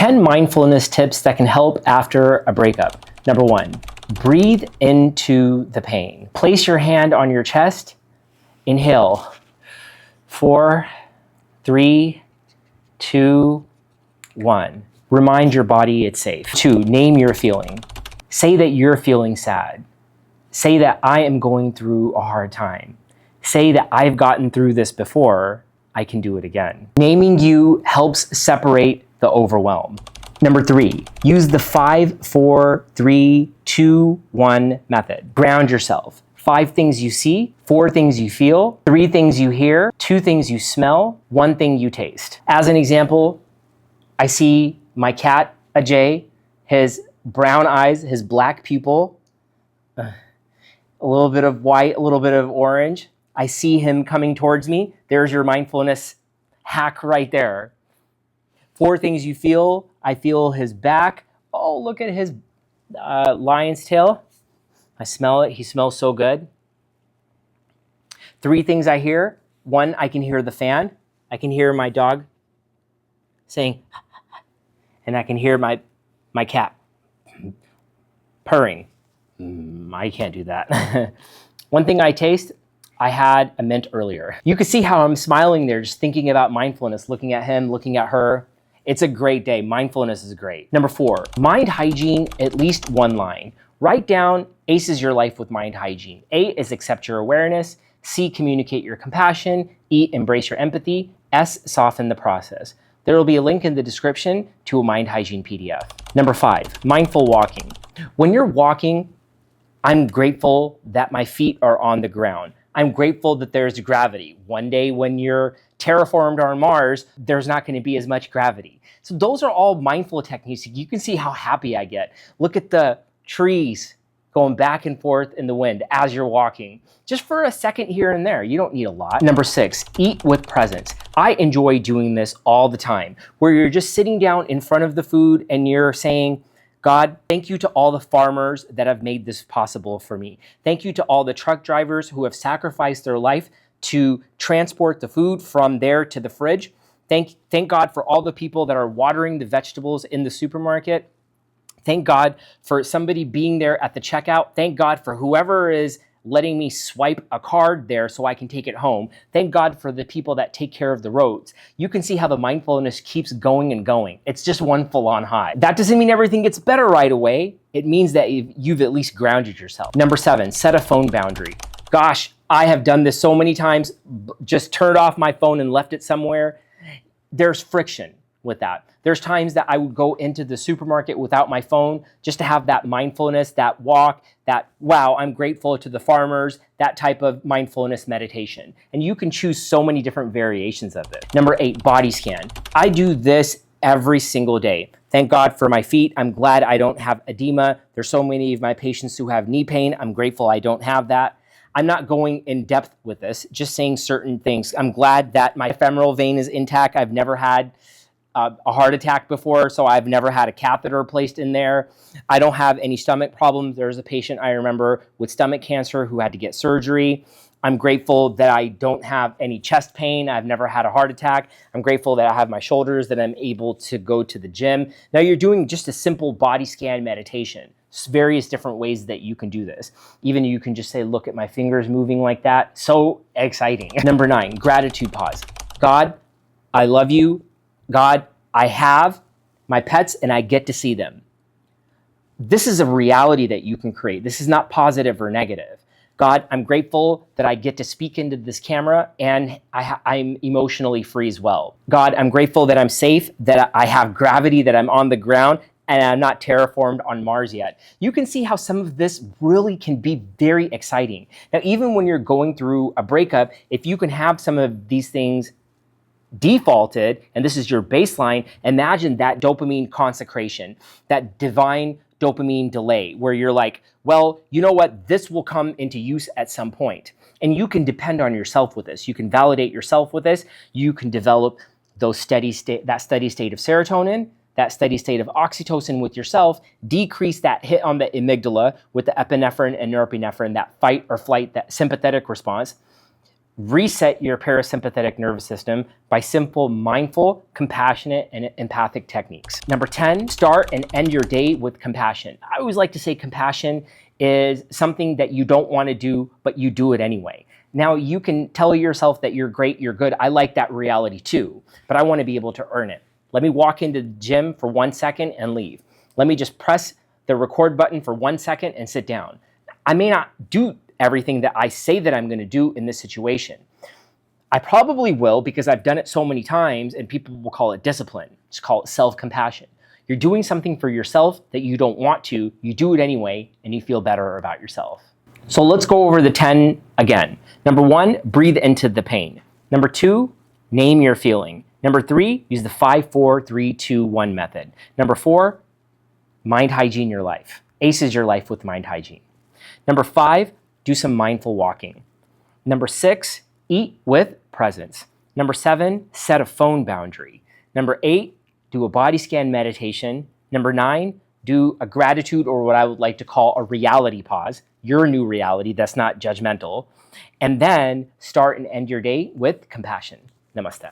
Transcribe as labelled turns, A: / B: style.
A: 10 mindfulness tips that can help after a breakup. Number 1, breathe into the pain. Place your hand on your chest. Inhale. 4, 3, 2, 1. Remind your body it's safe. 2, name your feeling. Say that you're feeling sad. Say that I am going through a hard time. Say that I've gotten through this before, I can do it again. Naming you helps separate the overwhelm. Number 3, use the 5, 4, 3, 2, 1 method. Ground yourself. 5 things you see, 4 things you feel, 3 things you hear, 2 things you smell, 1 thing you taste. As an example, I see my cat, Ajay, his brown eyes, his black pupil, a little bit of white, a little bit of orange. I see him coming towards me. There's your mindfulness hack right there. 4 things you feel. I feel his back. Oh, look at his lion's tail. I smell it. He smells so good. 3 things I hear. 1, I can hear the fan. I can hear my dog saying, and I can hear my cat purring. I can't do that. 1 thing I taste, I had a mint earlier. You can see how I'm smiling there, just thinking about mindfulness, looking at him, looking at her. It's a great day. Mindfulness is great. Number 4, mind hygiene, at least 1 line. Write down ACEs your life with mind hygiene. A is accept your awareness. C, communicate your compassion. E, embrace your empathy. S, soften the process. There will be a link in the description to a Mind Hygiene PDF. Number 5, mindful walking. When you're walking, I'm grateful that my feet are on the ground. I'm grateful that there's gravity. One day when you're terraformed on Mars, there's not going to be as much gravity. So those are all mindful techniques. You can see how happy I get. Look at the trees going back and forth in the wind as you're walking. Just for a second here and there. You don't need a lot. Number 6, eat with presence. I enjoy doing this all the time, where you're just sitting down in front of the food and you're saying, God, thank you to all the farmers that have made this possible for me. Thank you to all the truck drivers who have sacrificed their life to transport the food from there to the fridge. Thank God for all the people that are watering the vegetables in the supermarket. Thank God for somebody being there at the checkout. Thank God for whoever is letting me swipe a card there so I can take it home. Thank God for the people that take care of the roads. You can see how the mindfulness keeps going and going. It's just one full-on high. That doesn't mean everything gets better right away. It means that you've at least grounded yourself. Number 7, set a phone boundary. Gosh, I have done this so many times. Just turned off my phone and left it somewhere. There's friction with that. There's times that I would go into the supermarket without my phone just to have that mindfulness, that walk, that, wow, I'm grateful to the farmers, that type of mindfulness meditation. And you can choose so many different variations of it. Number 8, body scan. I do this every single day. Thank God for my feet. I'm glad I don't have edema. There's so many of my patients who have knee pain. I'm grateful I don't have that. I'm not going in depth with this, just saying certain things. I'm glad that my femoral vein is intact. I've never had a heart attack before, so I've never had a catheter placed in there. I don't have any stomach problems. There's a patient I remember with stomach cancer who had to get surgery. I'm grateful that I don't have any chest pain. I've never had a heart attack. I'm grateful that I have my shoulders, that I'm able to go to the gym. Now you're doing just a simple body scan meditation. Various different ways that you can do this. Even you can just say, look at my fingers moving like that. So exciting. Number 9, gratitude pause. God, I love you. God, I have my pets and I get to see them. This is a reality that you can create. This is not positive or negative. God, I'm grateful that I get to speak into this camera and I'm emotionally free as well. God, I'm grateful that I'm safe, that I have gravity, that I'm on the ground, and I'm not terraformed on Mars yet. You can see how some of this really can be very exciting. Now, even when you're going through a breakup, if you can have some of these things defaulted, and this is your baseline, imagine that dopamine consecration, that divine dopamine delay, where you're like, well, you know what? This will come into use at some point. And you can depend on yourself with this. You can validate yourself with this. You can develop that steady state of serotonin, that steady state of oxytocin with yourself, decrease that hit on the amygdala with the epinephrine and norepinephrine, that fight or flight, that sympathetic response. reset your parasympathetic nervous system by simple, mindful, compassionate, and empathic techniques. Number 10, start and end your day with compassion. I always like to say compassion is something that you don't want to do, but you do it anyway. Now, you can tell yourself that you're great, you're good. I like that reality too, but I want to be able to earn it. Let me walk into the gym for 1 second and leave. Let me just press the record button for 1 second and sit down. I may not do everything that I say that I'm going to do in this situation. I probably will because I've done it so many times, and people will call it discipline. Just call it self-compassion. You're doing something for yourself that you don't want to, you do it anyway, and you feel better about yourself. So let's go over the 10 again. Number 1, breathe into the pain. Number 2, name your feeling. Number 3, use the 5, 4, 3, 2, 1 method. Number 4, mind hygiene your life. Aces your life with mind hygiene. Number 5, do some mindful walking. Number 6, eat with presence. Number 7, set a phone boundary. Number 8, do a body scan meditation. Number 9, do a gratitude, or what I would like to call a reality pause, your new reality that's not judgmental. And then start and end your day with compassion. Namaste.